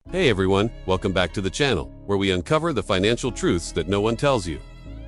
Hey everyone, welcome back to the channel, where we uncover the financial truths that no one tells you.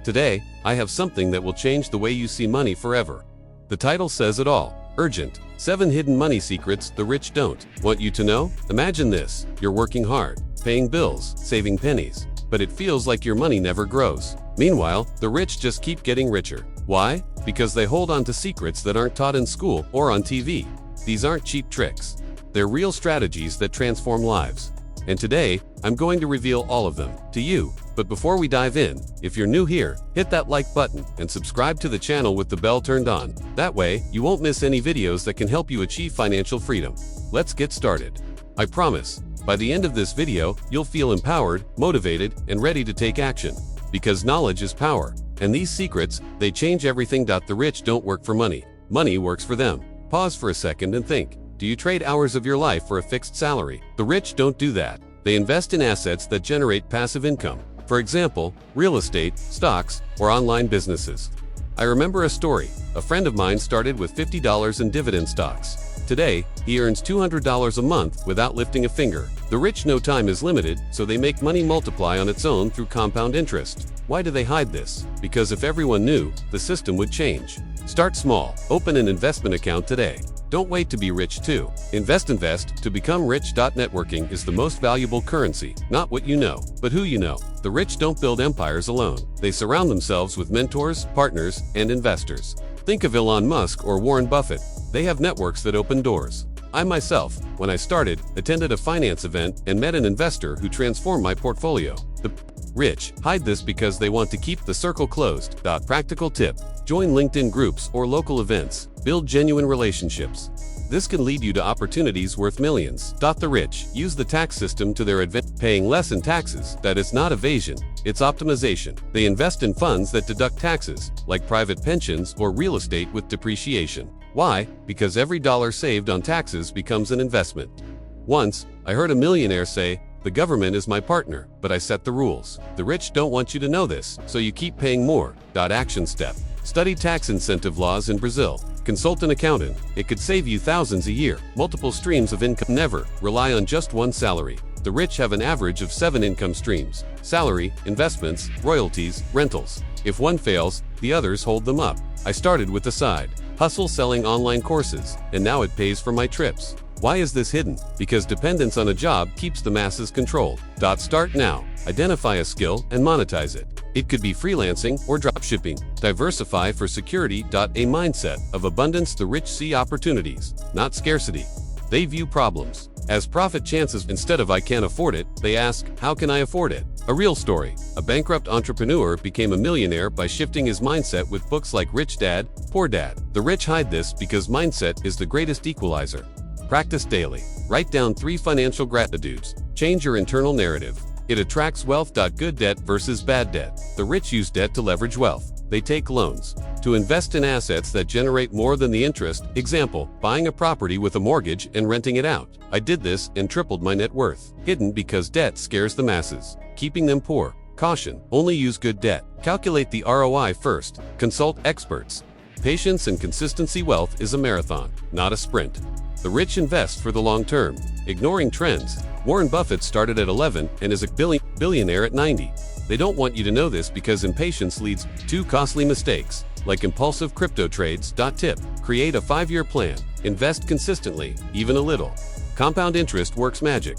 Today, I have something that will change the way you see money forever. The title says it all. Urgent. 7 hidden money secrets the rich don't want you to know? Imagine this. You're working hard, paying bills, saving pennies, but it feels like your money never grows. Meanwhile, the rich just keep getting richer. Why? Because they hold on to secrets that aren't taught in school or on TV. These aren't cheap tricks. They're real strategies that transform lives. And today, I'm going to reveal all of them to you. But before we dive in, if you're new here, hit that like button and subscribe to the channel with the bell turned on. That way, you won't miss any videos that can help you achieve financial freedom. Let's get started. I promise, by the end of this video, you'll feel empowered, motivated, and ready to take action. Because knowledge is power. And these secrets, they change everything. The rich don't work for money. Money works for them. Pause for a second and think. Do you trade hours of your life for a fixed salary? The rich don't do that. They invest in assets that generate passive income. For example, real estate, stocks, or online businesses. I remember a story. A friend of mine started with $50 in dividend stocks. Today, he earns $200 a month without lifting a finger. The rich know time is limited, so they make money multiply on its own through compound interest. Why do they hide this? Because if everyone knew, the system would change. Start small. Open an investment account today. Don't wait to be rich too. Invest to become rich. Networking is the most valuable currency, not what you know, but who you know. The rich don't build empires alone. They surround themselves with mentors, partners, and investors. Think of Elon Musk or Warren Buffett. They have networks that open doors. I myself, when I started, attended a finance event and met an investor who transformed my portfolio. The rich hide this because they want to keep the circle closed. Practical tip: join LinkedIn groups or local events. Build genuine relationships. This can lead you to opportunities worth millions. The rich use the tax system to their advantage, paying less in taxes. That is not evasion, it's optimization. They invest in funds that deduct taxes, like private pensions or real estate with depreciation. Why? Because every dollar saved on taxes becomes an investment. Once, I heard a millionaire say, "The government is my partner, but I set the rules." The rich don't want you to know this, so you keep paying more. Action step: study tax incentive laws in Brazil. Consult an accountant. It could save you thousands a year. Multiple streams of income. Never rely on just one salary. The rich have an average of 7 income streams: salary, investments, royalties, rentals. If one fails, the others hold them up. I started with a side hustle selling online courses, and now it pays for my trips. Why is this hidden? Because dependence on a job keeps the masses controlled. Start now. Identify a skill and monetize it. It could be freelancing or dropshipping. Diversify for security. A mindset of abundance. The rich see opportunities, not scarcity. They view problems as profit chances. Instead of "I can't afford it," they ask, "How can I afford it?" A real story. A bankrupt entrepreneur became a millionaire by shifting his mindset with books like Rich Dad, Poor Dad. The rich hide this because mindset is the greatest equalizer. Practice daily. Write down 3 financial gratitudes. Change your internal narrative. It attracts wealth. Good debt versus bad debt. The rich use debt to leverage wealth. They take loans to invest in assets that generate more than the interest. Example, buying a property with a mortgage and renting it out. I did this and tripled my net worth. Hidden because debt scares the masses, keeping them poor. Caution: only use good debt. Calculate the ROI first. Consult experts. Patience and consistency. Wealth is a marathon, not a sprint. The rich invest for the long term, ignoring trends. Warren Buffett started at 11 and is a billionaire at 90. They don't want you to know this because impatience leads to costly mistakes, like impulsive crypto trades. Tip: create a 5-year plan. Invest consistently, even a little. Compound interest works magic.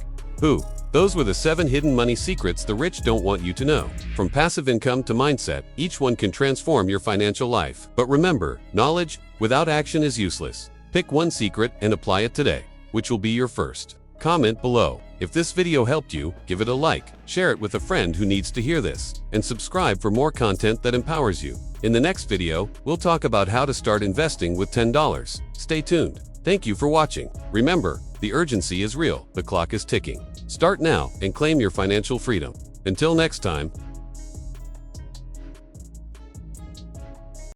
Those were the 7 hidden money secrets the rich don't want you to know. From passive income to mindset, each one can transform your financial life. But remember, knowledge without action is useless. Pick one secret and apply it today, which will be your first. Comment below. If this video helped you, give it a like, share it with a friend who needs to hear this, and subscribe for more content that empowers you. In the next video, we'll talk about how to start investing with $10. Stay tuned. Thank you for watching. Remember, the urgency is real. The clock is ticking. Start now and claim your financial freedom. Until next time,